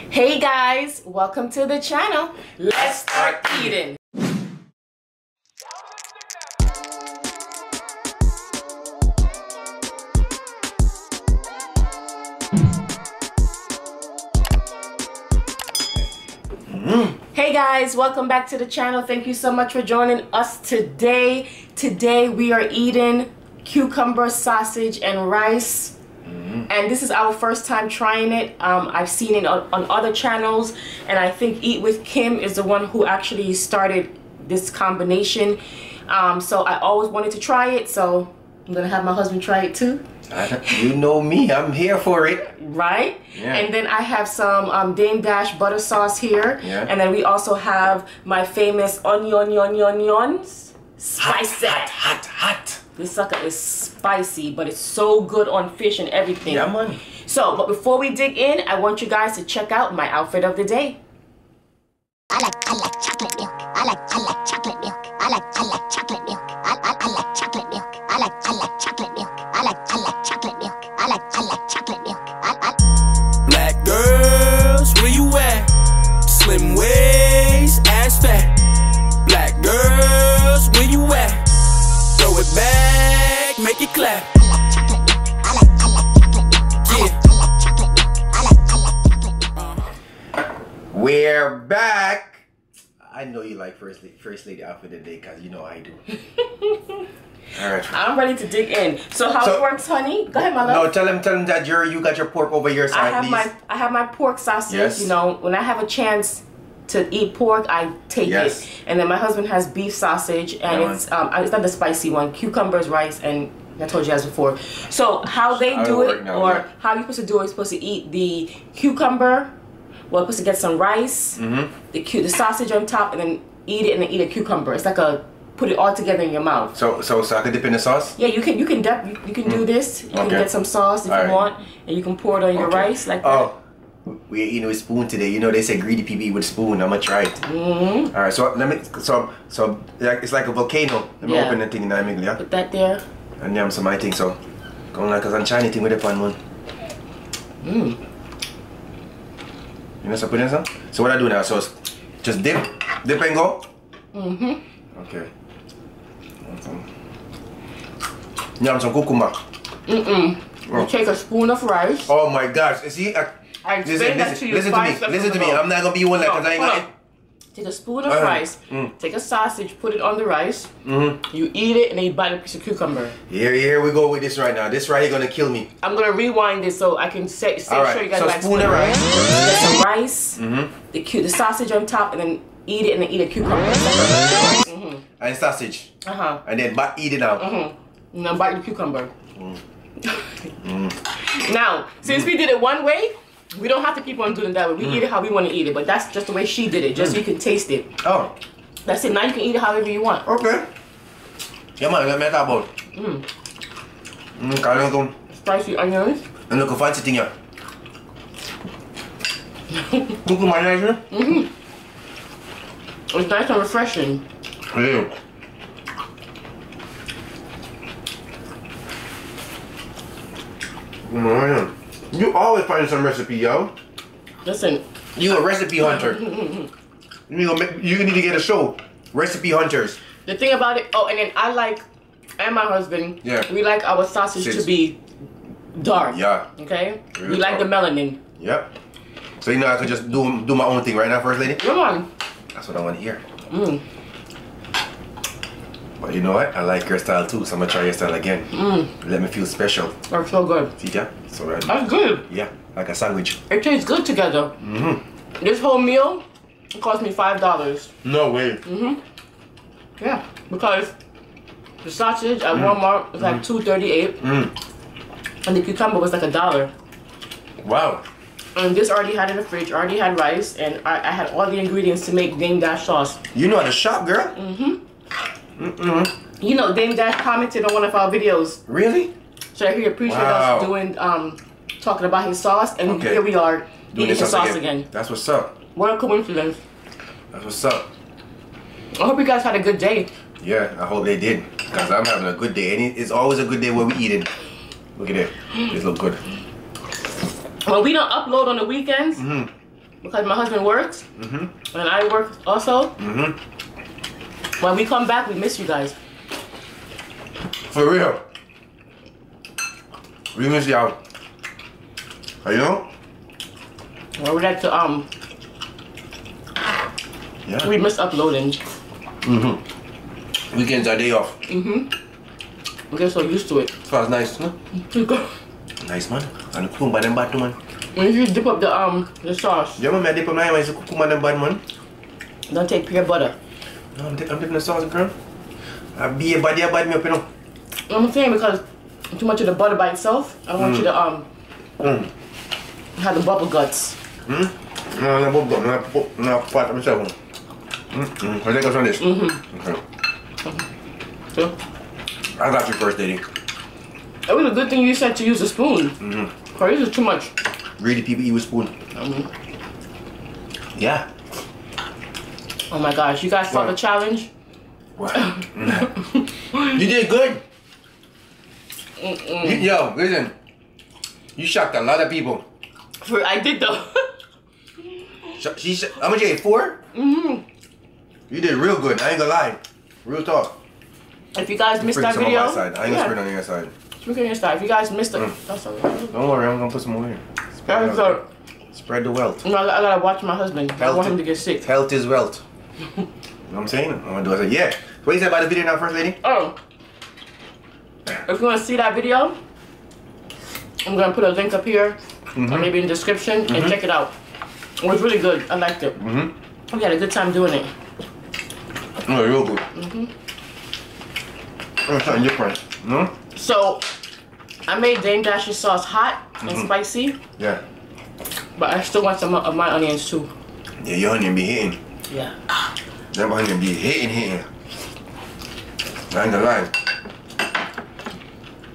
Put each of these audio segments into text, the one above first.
Hey guys, welcome to the channel. Let's start eating. Hey guys, welcome back to the channel. Thank you so much for joining us today. Today we are eating cucumber, sausage, and rice. And this is our first time trying it. I've seen it on other channels, and I think Eat with Kim is the one who actually started this combination. So I always wanted to try it, so I'm gonna have my husband try it too. You know me, I'm here for it. Right? Yeah. And then I have some Dame Dash butter sauce here. Yeah. And then we also have my famous onions. Spicy. Hot. This sucker is spicy, but it's so good on fish and everything. Yeah, man. So, but before we dig in, I want you guys to check out my outfit of the day. I like chocolate milk. I like chocolate milk. I like chocolate milk. I like chocolate milk. I like chocolate milk. I like chocolate milk. I like chocolate milk. Black girls, where you at? Slim waist, ass fat. Black girls, where you at? Throw it back, make it clap. We're back. I know you like first lady outfit of the day, because you know I do. Alright. I'm ready to dig in. So how it works, honey? Go ahead, my love. No, tell him that you got your pork over your side, please. I have my pork sausage. Yes. You know, when I have a chance to eat pork, I take it. And then my husband has beef sausage, and it's not the spicy one. Cucumbers, rice, and I told you guys before. So how they do it, how you're supposed to do it, you're supposed to eat the cucumber. Well, you're supposed to get some rice, the sausage on top, and then eat it, and then eat a cucumber. It's like put it all together in your mouth. So I can dip in the sauce? Yeah, you can do this. You can get some sauce if you want, and you can pour it on your rice like that. Oh, we're eating with spoon today. You know they say greedy people eat with spoon. I'm gonna try it. All right, so let me. So it's like a volcano. Let me open the thing and yeah. Put that there. And yam some I think so. Going like a Chinese thing with the pan one. You know, so put in some. So what I do now? So just dip and go. Okay. Yam some cucumber. You take a spoon of rice. Oh my gosh! See, listen to me. I'm not gonna be one like, 'cause I ain't got it. Take a spoon of rice. Take a sausage. Put it on the rice. You eat it, and then you bite a piece of cucumber. Here we go with this right now. This right here gonna kill me. I'm gonna rewind this so I can show you guys. So like spoon of rice. Get some rice. The sausage on top, and then eat it, and then eat a cucumber. And sausage. And then eat it out. And then bite the cucumber. Now, since we did it one way, we don't have to keep on doing that way. We eat it how we want to eat it, but that's just the way she did it, just so you can taste it. Oh. That's it. Now you can eat it however you want. Okay. Yeah, man, let me talk about it. Spicy onions. And look, a fancy thing here. It's nice and refreshing. Yeah. You always find some recipe, yo. Listen. You a recipe hunter. You need to get a show. Recipe Hunters. The thing about it, and then and my husband, we like our sausage to be dark. Yeah. Okay? We like the melanin. Yep. So you know I could just do my own thing right now, First Lady? Come on. That's what I want to hear. But you know what? I like your style too, so I'm gonna try your style again. Let me feel special. That's so good. See ya? So that's good. Yeah, like a sandwich. It tastes good together. This whole meal cost me $5. No way. Yeah, because the sausage at Walmart was like $2.38, and the cucumber was like $1. Wow. And this already had in the fridge, already had rice, and I had all the ingredients to make Dame Dash sauce. You know how to shop, girl. You know, Dame Dash commented on one of our videos. Really? So he appreciated us doing, talking about his sauce, and here we are eating the sauce again. That's what's up. What a coincidence. That's what's up. I hope you guys had a good day. Yeah, I hope they did, because I'm having a good day. And it's always a good day when we eat it. Look at it. This look good. When we don't upload on the weekends, because my husband works and I work also. When we come back, we miss you guys. For real. We miss y'all. You know? Well, we like to Yeah. we miss uploading. Weekends are day off. We get so used to it. So it's nice, no? Nice man. And cook by them bad too, man. When you dip up the sauce, Yeah, man, I dip on my eyes. Cook by them bad, man. don't take pure butter. No, I'm dipping the sauce, girl. I be a bad me up, you know. I'm saying because too much of the butter by itself. I want you to have the bubble guts. No, part of myself. I think on this. Okay. So, I got you first, Daddy. it was a good thing you said to use a spoon. Cause this is too much. Greedy people eat with spoon. Yeah. Oh my gosh, you guys fought the challenge? What? You did good. Yo, listen. You shocked a lot of people. I did though. How much you ate? 4? You did real good. I ain't gonna lie. Real talk. If you guys missed that video, on my side. I ain't gonna spread on your side. Sprinkle on your side. If you guys missed it, that's all right. Don't worry, I'm gonna put some more here. Spread the wealth. You know, I gotta watch my husband. I don't want him to get sick. Health is wealth. You know what I'm saying? I'm gonna do it. I said, yeah. What you said about the video now, first lady? Oh. If you wanna see that video, I'm gonna put a link up here, or maybe in the description, and check it out. It was really good. I liked it. We had a good time doing it. Oh, real good. Oh, something different. No? So, I made Dame Dash's sauce hot and spicy, Yeah. but I still want some of my onions too. Yeah, your onion be hitting. Yeah. That onion be hitting. I ain't gonna lie.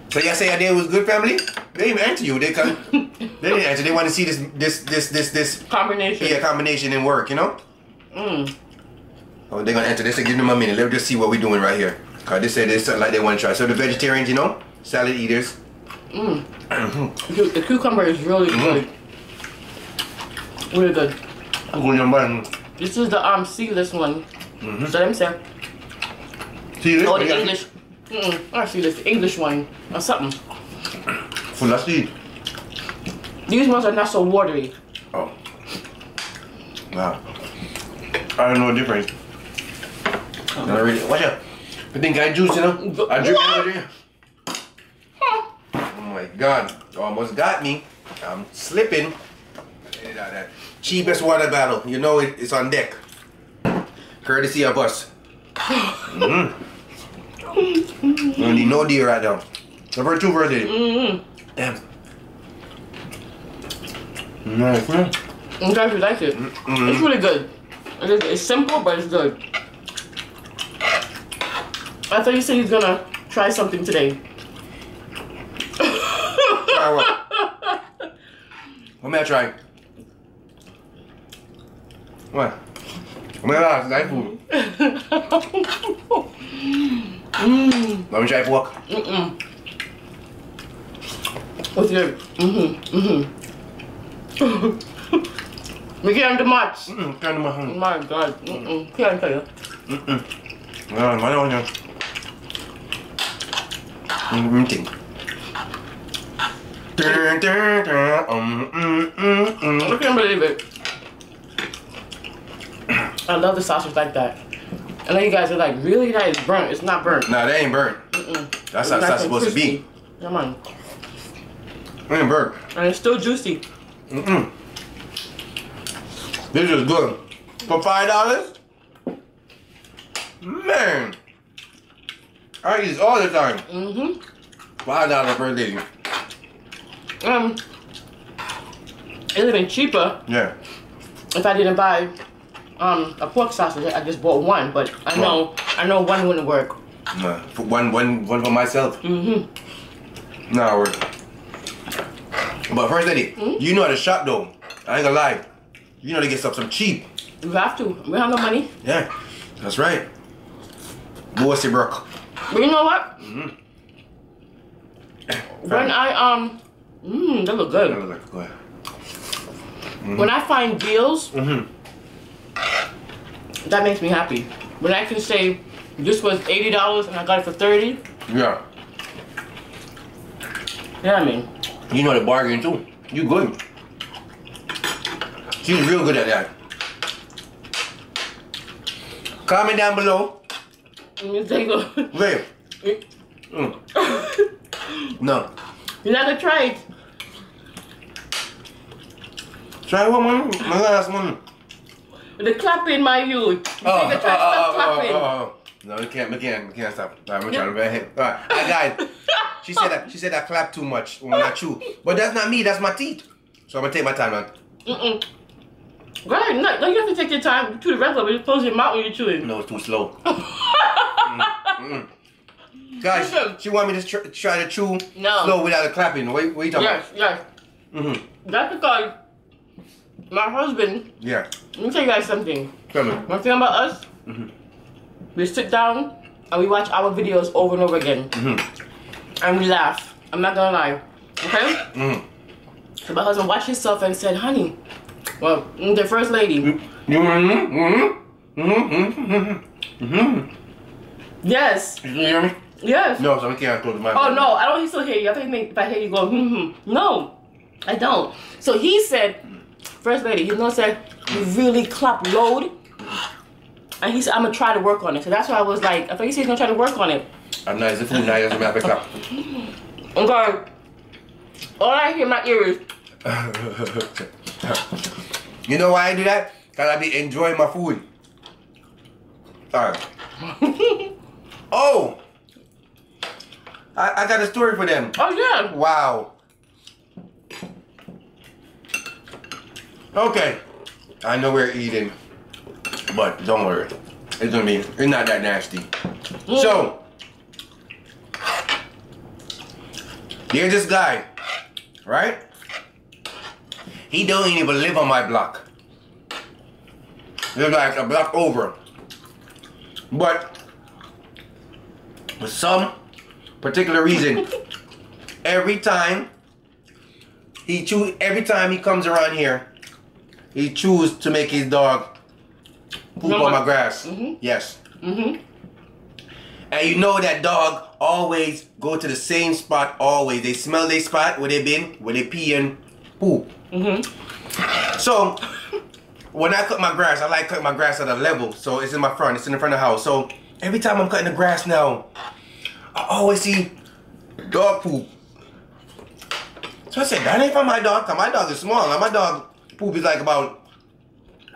So y'all say your day was good, family? They didn't even answer you. They didn't answer. They want to see this Combination. Yeah, combination in work, you know? Oh, they're gonna answer. They said, give them a minute. Let me just see what we're doing right here. Cause they said it's something like they want to try. So the vegetarians, you know, salad eaters. The cucumber is really good. Really good. This is the seedless one. So let me say. Seedless? Oh, the English. Not seedless. The English one or something. Full of seed. These ones are not so watery. Oh. Wow. I don't know the difference. Not really. Watch out. You think I juice, you know? I drink energy. Oh my god. You almost got me. I'm slipping. That cheapest water bottle. You know it's on deck. Courtesy of us. You don't need no deal right now. Number 2 birthday. Damn. Nice, man. I'm glad you like it. It's really good. It's simple, but it's good. I thought you said he's gonna try something today. Try what? What may I try? What? What may I like food? Let me try pork. What's good? We can't do much. Can't do my honey. My God. Can't tell you. No, I don't know. Think. I can't believe it. I love the sausage like that. I know you guys are like, really? That is burnt. It's not burnt. Nah, that ain't burnt. That's how it's supposed to be. Come on. It ain't burnt. And it's still juicy. This is good. For $5? Man. I eat this all the time. $5 per day. It would have been cheaper. Yeah. If I didn't buy a pork sausage. I just bought one, but I know one wouldn't work. Nah, for one for myself. Nah, work. But first lady, you know how to shop though. I ain't gonna lie. You know to get some cheap. You have to. We have no money. Yeah, that's right. Bossy Brook. But you know what? When I they look good. Go ahead. When I find deals, that makes me happy. When I can say this was $80 and I got it for 30. Yeah. Yeah, I mean. You know the bargain too. You good. She's real good at that. Comment down below. Wait. No. You're not gonna try it. Try one more. My last one. The clapping, my youth. Clapping. No, we can't stop. Alright, I'm trying to bad him. Alright, guys. She said I clap too much when I chew. But that's not me, that's my teeth. So I'm gonna take my time now. Right, no, you have to take your time to chew the regular, but you close your mouth when you're chewing. No, it's too slow. Guys, she want me to try to chew slow without a clapping. What are you talking about? Yes. That's because my husband. Yeah. Let me tell you guys something. Tell me. One thing about us, we sit down and we watch our videos over and over again. And we laugh. I'm not gonna lie. Okay? So my husband watched himself and said, honey, well, the first lady. Yes. You hear me? Yes. No, so we can't close my mouth. Oh no, I don't still hear you. I think if I hear you go, No, I don't. So he said, first lady, you know, said, you really clap load. And he said, I'm gonna try to work on it. So that's why I was like, I thought you said you're gonna try to work on it. I'm nice, the food nice, I'm happy clap. Okay. All I hear in my ears. You know why I do that? Because I be enjoying my food. Alright. Oh! I got a story for them. Oh yeah. Wow. Okay. I know we're eating, but don't worry. It's not that nasty. So, there's this guy, right? He don't even live on my block. He's like a block over. But for some particular reason, every time he comes around here, he chooses to make his dog poop on my grass. Yes. And you know that dog always go to the same spot always. They smell their spot where they been, where they pee and poop. So when I cut my grass, I like cutting my grass at a level. So it's in my front, it's in the front of the house. So every time I'm cutting the grass now, I always see dog poop. So I said, that ain't from my dog, cause my dog is small. Now my dog poop is like about,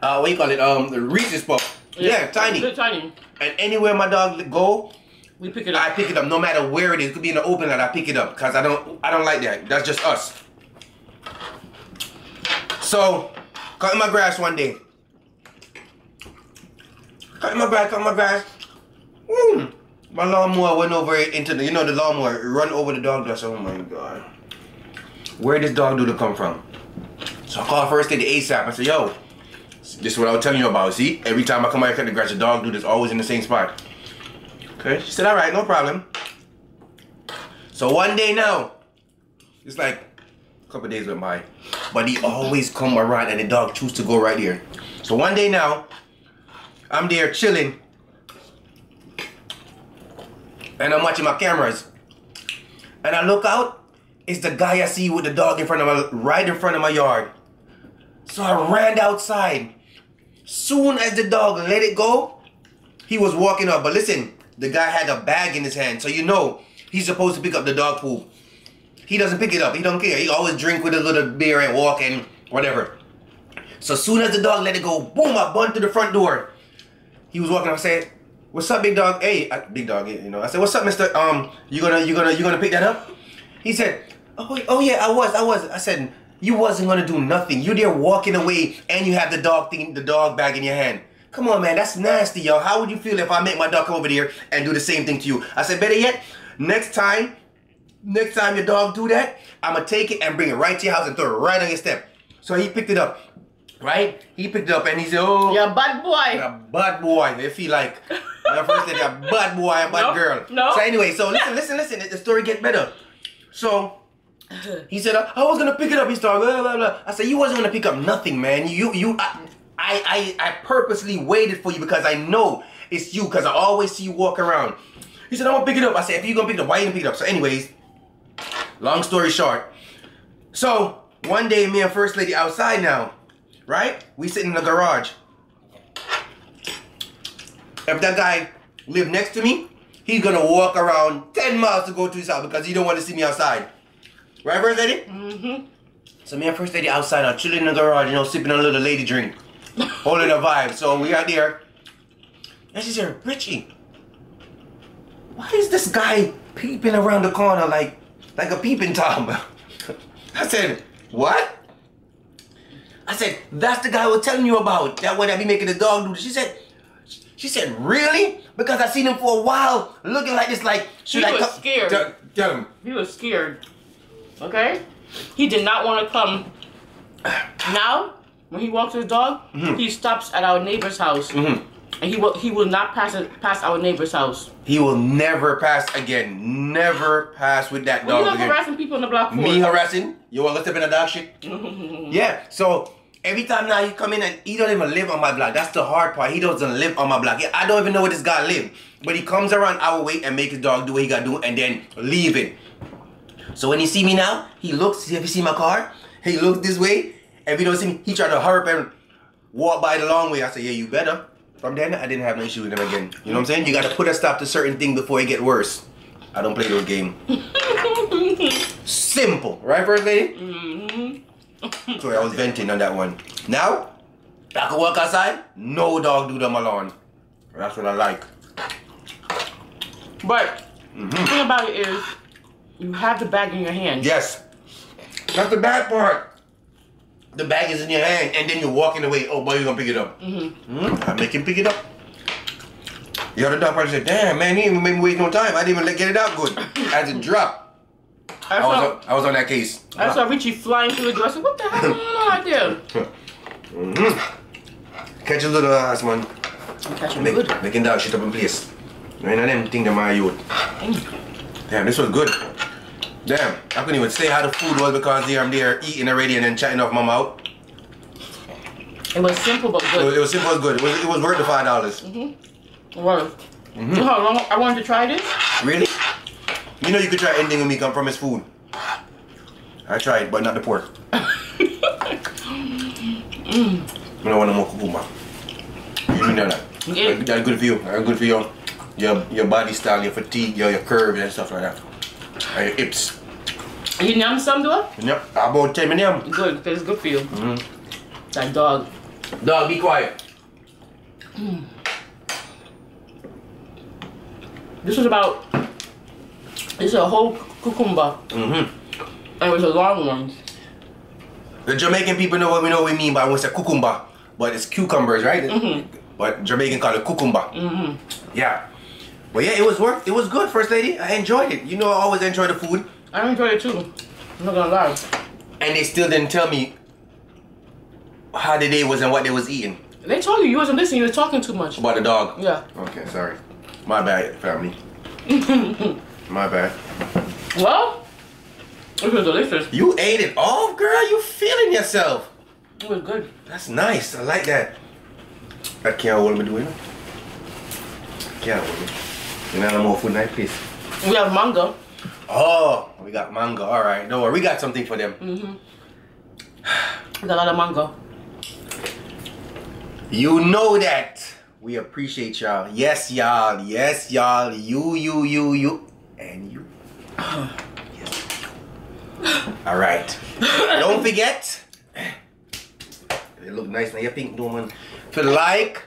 what do you call it, the Reese's Puff. Yeah, tiny. Tiny. And anywhere my dog go, we pick it up. I pick it up, no matter where it is. It could be in the open and I pick it up, cause I don't like that. That's just us. So, cutting my grass one day. Cutting my grass. My lawnmower went over into the, the lawnmower, run over the dog. I said, oh my God. Where did this dog do to come from? So I called first aid to ASAP. I said, yo, this is what I was telling you about. See, every time I come out here cut the grass, the dog do this always in the same spot. Okay, she said, all right, no problem. So one day now, it's like a couple days went by, but he always come around and the dog choose to go right here. So one day now, I'm there chilling, and I'm watching my cameras, and I look out, it's the guy I see with the dog in front of my, right in front of my yard. So I ran outside. Soon as the dog let it go, he was walking up. But listen, the guy had a bag in his hand, so you know he's supposed to pick up the dog poop. He doesn't pick it up. He don't care. He always drink with a little beer and walk and whatever. So soon as the dog let it go, boom! I bumped to the front door. He was walking. I said, "What's up, big dog?" Hey, big dog. You know. I said, "What's up, Mister? You gonna pick that up?" He said, "Oh yeah, I was." I said, "You wasn't gonna do nothing. You there walking away, and you have the dog bag in your hand. Come on, man. That's nasty, yo. How would you feel if I make my dog come over there and do the same thing to you?" I said, "Better yet, next time your dog do that, I'ma take it and bring it right to your house and throw it right on your step." So he picked it up, right? He picked it up and he said, "Oh, you're a bad boy. You're a bad boy." They feel like the first thing, a bad boy, a bad girl. No. So anyway, so listen. The story gets better. So He said, I was gonna pick it up. He started blah blah blah. I said, you wasn't gonna pick up nothing, man. I purposely waited for you because I know it's you, because I always see you walk around. He said, I'm gonna pick it up. I said, if you're gonna pick it up, why you gonna pick it up? So anyways, long story short. So one day, me and First Lady outside now, right? We sitting in the garage. If that guy lived next to me, he's gonna walk around 10 miles to go to his house because he don't want to see me outside. Right, First Lady? Mm-hmm. So me and First Lady outside are chilling in the garage, you know, sipping on a little lady drink. Holding a vibe. So we got there. And she said, Richie, why is this guy peeping around the corner like a peeping Tom? I said, what? I said, that's the guy I was telling you about. That one that be making the dog do this. She said, really? Because I seen him for a while looking like this, like, should I come? He was scared. Tell him. He was scared. Okay? He did not want to come. Now, when he walks his dog, he stops at our neighbor's house. And he will not pass our neighbor's house. He will never pass again. Never pass with that dog again. You harassing people on the block for? Me harassing? You want to step in the dog shit? Yeah, so every time now he come in and he don't even live on my block. That's the hard part. He doesn't live on my block. I don't even know where this guy live. But he comes around our way and make his dog do what he got to do and then leave it. So when he see me now, he looks, see if you see my car? He looks this way. If he don't see me, he try to hurry up and walk by the long way. I say, yeah, you better. From then, I didn't have no issue with him again. You know what I'm saying? You got to put a stop to certain things before it get worse. I don't play those games. Simple. Right, First Lady? Sorry, I was venting on that one. Now, I can walk outside. No dog do them alone. That's what I like. But the thing about it is, you have the bag in your hand. Yes. That's the bad part. The bag is in your hand, and then you're walking away. Oh, boy, you're going to pick it up. I make him pick it up. The other dog probably said, damn, man, he didn't even make me waste no time. I didn't even get it out good. As it dropped. I was on that case. I saw Richie flying through the door. I said, what the hell going on out there? Catch a little ass, man. Catch him good. Making dog shit up in place. None of them think they're my youth. Damn, this was good. Damn, I couldn't even say how the food was because I'm there eating already and then chatting off my mouth. It was simple but good. It was simple but good. It was worth the $5. It was. You know how long I wanted to try this? Really? You know you could try anything with me come from his food. I tried, but not the pork. I don't want no more cucumber. You know that. Yeah. That's good for you. That's good for your body style, your fatigue, your curves and stuff like that. And your hips. You yum some though? Yep, about 10 minutes. Good, because it's good for you. That dog. Dog, be quiet. This is a whole cucumber. And it was a long one. The Jamaican people know what we mean by when we say cucumber. But it's cucumbers, right? But Jamaican call it cucumber. Yeah. But yeah, it was good, First Lady. I enjoyed it. You know I always enjoy the food. I enjoyed it too. I'm not gonna lie. And they still didn't tell me how the day was and what they was eating. They told you wasn't listening, you were talking too much. About the dog? Yeah. Okay, sorry. My bad, family. My bad. Well, it was delicious. You ate it all, girl. You feeling yourself. It was good. That's nice. I like that. I can't hold me doing it. Can't hold me. You know, no more food night, please. We have mango. Oh, we got mango. All right. Don't worry. We got something for them. We got a lot of mango. You know that. We appreciate y'all. Yes, y'all. Yes, y'all. You. And you. All right. Don't forget. It look nice now. You pink woman. To like,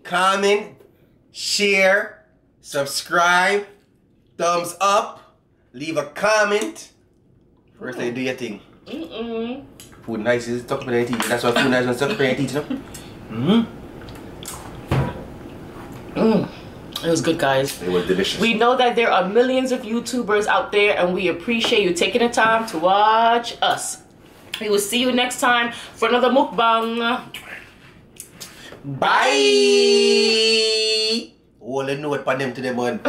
comment, share, subscribe, thumbs up, leave a comment. First, do your thing. Food nice is talk about your teeth. That's why food nice is talk about your teeth, no? It was good, guys. It was delicious. We know that there are millions of YouTubers out there, and we appreciate you taking the time to watch us. We will see you next time for another mukbang. Bye. Oh, let's know what for them to them, man.